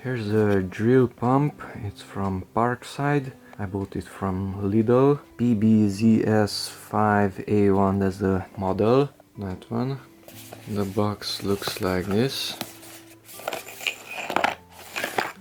Here's a drill pump. It's from Parkside. I bought it from Lidl. PBZS 5A1, that's the model. That one. The box looks like this.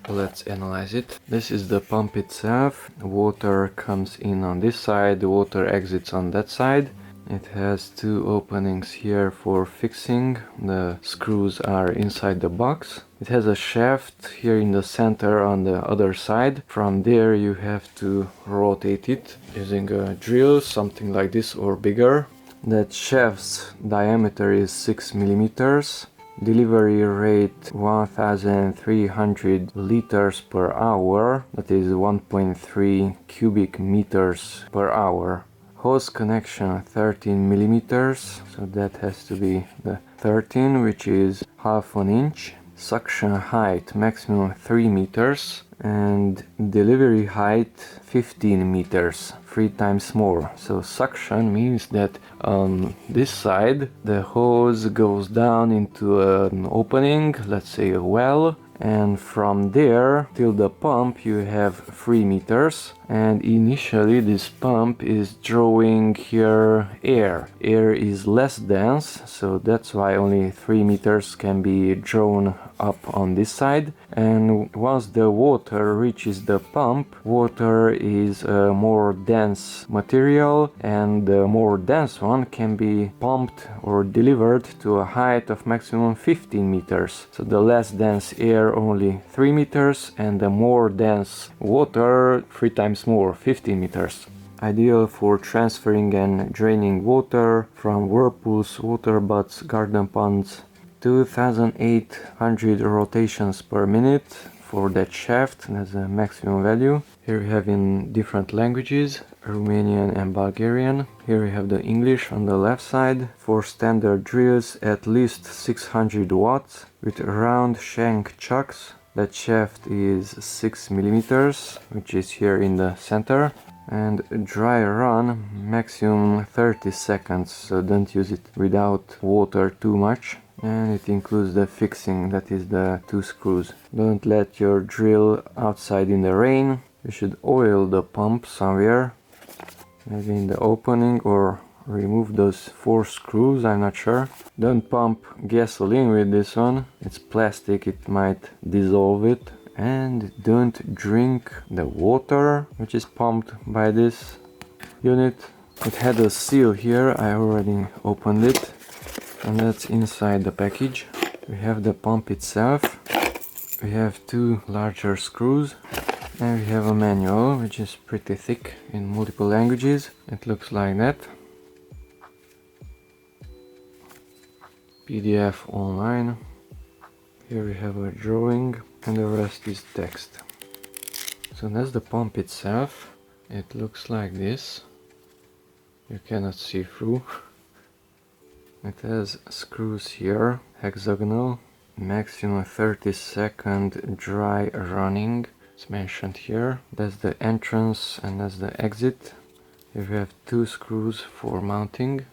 Let's analyze it. This is the pump itself. Water comes in on this side, the water exits on that side. It has two openings here for fixing. The screws are inside the box. It has a shaft here in the center on the other side. From there you have to rotate it using a drill, something like this or bigger. That shaft's diameter is 6 millimeters. Delivery rate 1300 liters per hour, that is 1.3 cubic meters per hour. Hose connection 13 millimeters, so that has to be the 13, which is half an inch. Suction height maximum 3 meters and delivery height 15 meters, 3 times more. So suction means that on this side the hose goes down into an opening, let's say a well, and from there till the pump you have 3 meters, and initially this pump is drawing here air. Air is less dense, so that's why only 3 meters can be drawn up on this side, and once the water reaches the pump, water is a more dense material, and the more dense one can be pumped or delivered to a height of maximum 15 meters. So the less dense air only 3 meters, and the more dense water 3 times more, 15 meters. Ideal for transferring and draining water from whirlpools, water butts, garden ponds. 2800 rotations per minute for that shaft, that's the maximum value. Here we have in different languages, Romanian and Bulgarian. Here we have the English on the left side. For standard drills at least 600 watts with round shank chucks. That shaft is 6 millimeters, which is here in the center. And dry run maximum 30 seconds, so don't use it without water too much. And it includes the fixing, that is the 2 screws. Don't let your drill outside in the rain. You should oil the pump somewhere, maybe in the opening, or remove those 4 screws, I'm not sure. Don't pump gasoline with this one, it's plastic, it might dissolve it. And don't drink the water which is pumped by this unit. It had a seal here, I already opened it, and that's inside the package. We have the pump itself, we have 2 larger screws, and we have a manual which is pretty thick in multiple languages. It looks like that. PDF online. Here we have a drawing and the rest is text. So that's the pump itself. It looks like this. You cannot see through. It has screws here, hexagonal, maximum 30-second dry running. It's mentioned here. That's the entrance and that's the exit. Here we have 2 screws for mounting.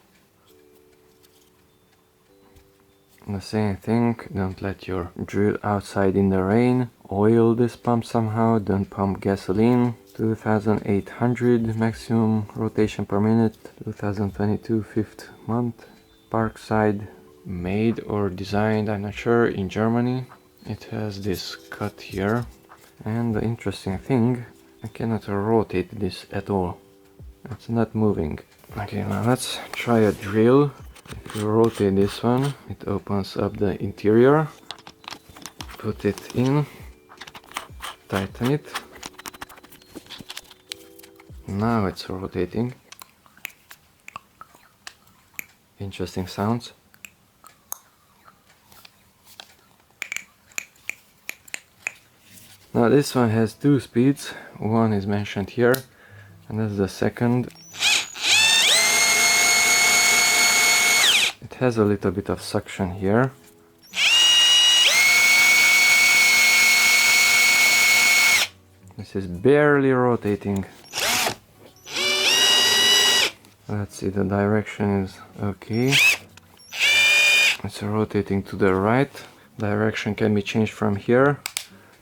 The same thing, don't let your drill outside in the rain. Oil this pump somehow, don't pump gasoline. 2800 maximum rotation per minute. 2022 5th month. Parkside, made or designed, I'm not sure, in Germany. It has this cut here. And the interesting thing, I cannot rotate this at all. It's not moving. Okay, now let's try a drill. If you rotate this one, it opens up the interior. Put it in, tighten it. Now it's rotating. Interesting sounds. Now this one has 2 speeds. One is mentioned here, and that's the second. It has a little bit of suction here. This is barely rotating. Let's see, the direction is okay. It's rotating to the right. Direction can be changed from here.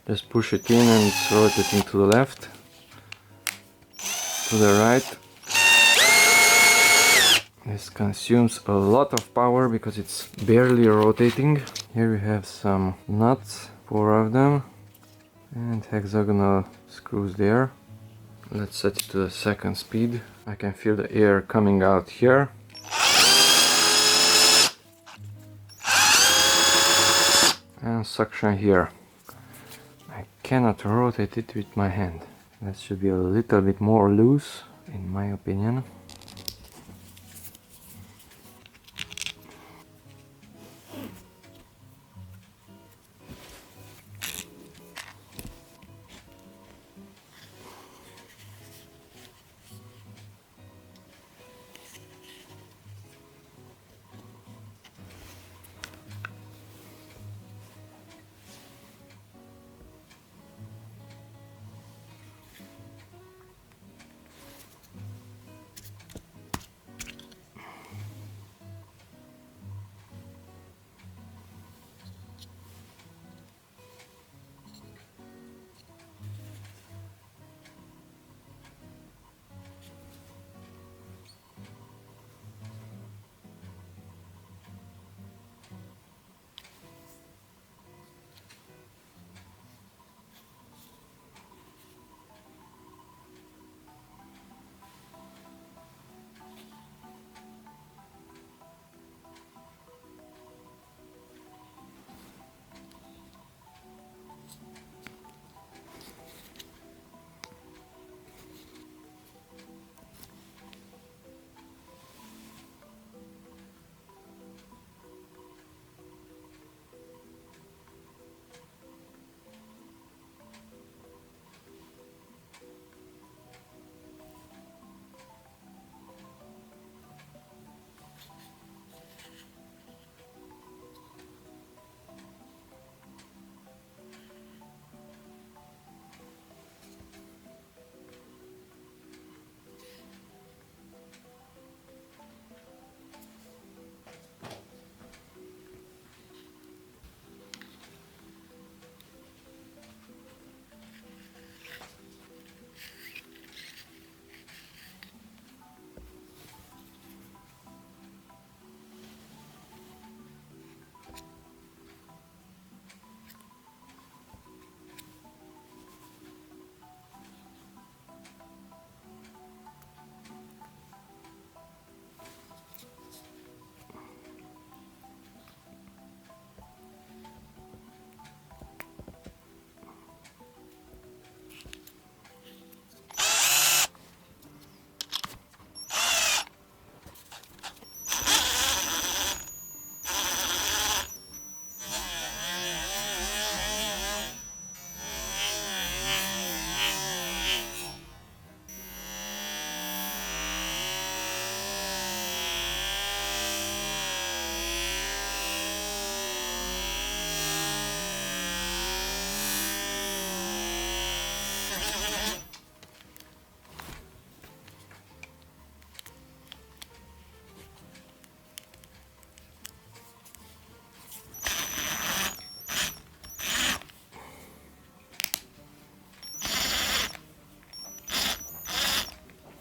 Just push it in and it's rotating to the left, to the right. This consumes a lot of power because it's barely rotating. Here we have some nuts, 4 of them, and hexagonal screws there. Let's set it to the second speed. I can feel the air coming out here. And suction here. I cannot rotate it with my hand. That should be a little bit more loose, in my opinion.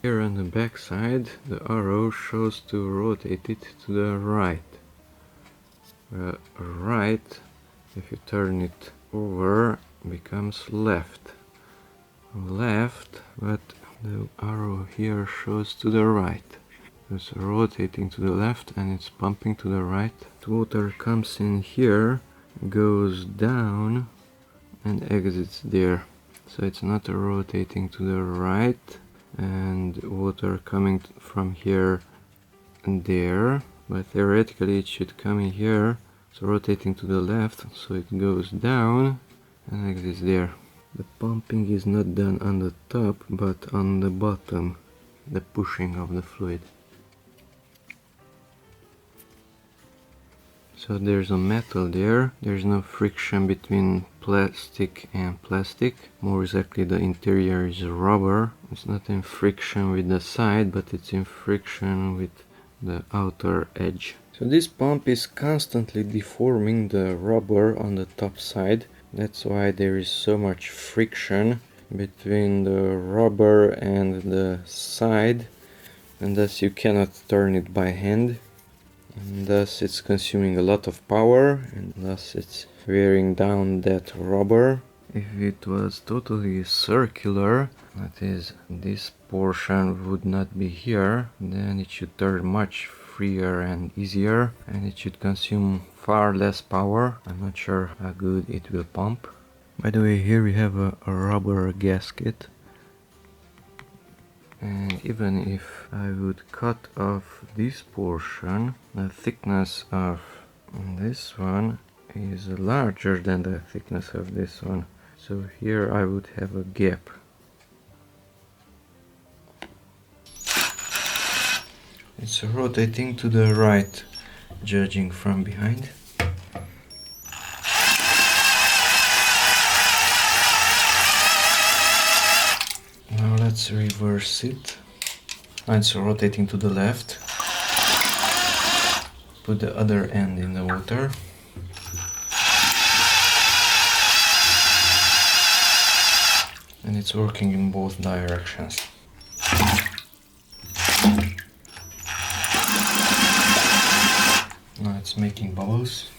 Here on the back side, the arrow shows to rotate it to the right. Right, if you turn it over, becomes left. Left, but the arrow here shows to the right. It's rotating to the left and it's pumping to the right. The water comes in here, goes down and exits there. So it's not rotating to the right, and water coming from here and there, but theoretically it should come in here. It's rotating to the left, so it goes down and exits there. The pumping is not done on the top but on the bottom, the pushing of the fluid. So there's a metal there, there's no friction between plastic and plastic. More exactly, the interior is rubber. It's not in friction with the side, but it's in friction with the outer edge. So this pump is constantly deforming the rubber on the top side That's why there is so much friction between the rubber and the side, and thus you cannot turn it by hand, and thus it's consuming a lot of power, and thus it's wearing down that rubber. If it was totally circular, that is, this portion would not be here, then it should turn much freer and easier, and it should consume far less power. I'm not sure how good it will pump. By the way, here we have a rubber gasket, and even if I would cut off this portion, the thickness of this one is larger than the thickness of this one. So here I would have a gap. It's rotating to the right, judging from behind. Now let's reverse it. Now it's rotating to the left. Put the other end in the water. And it's working in both directions. Now it's making bubbles.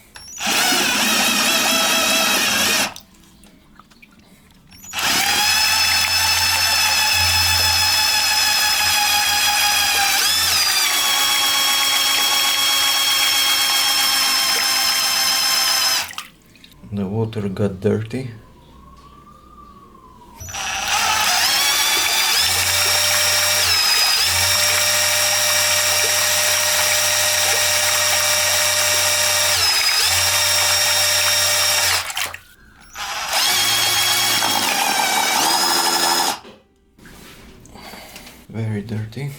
The water got dirty. Very dirty.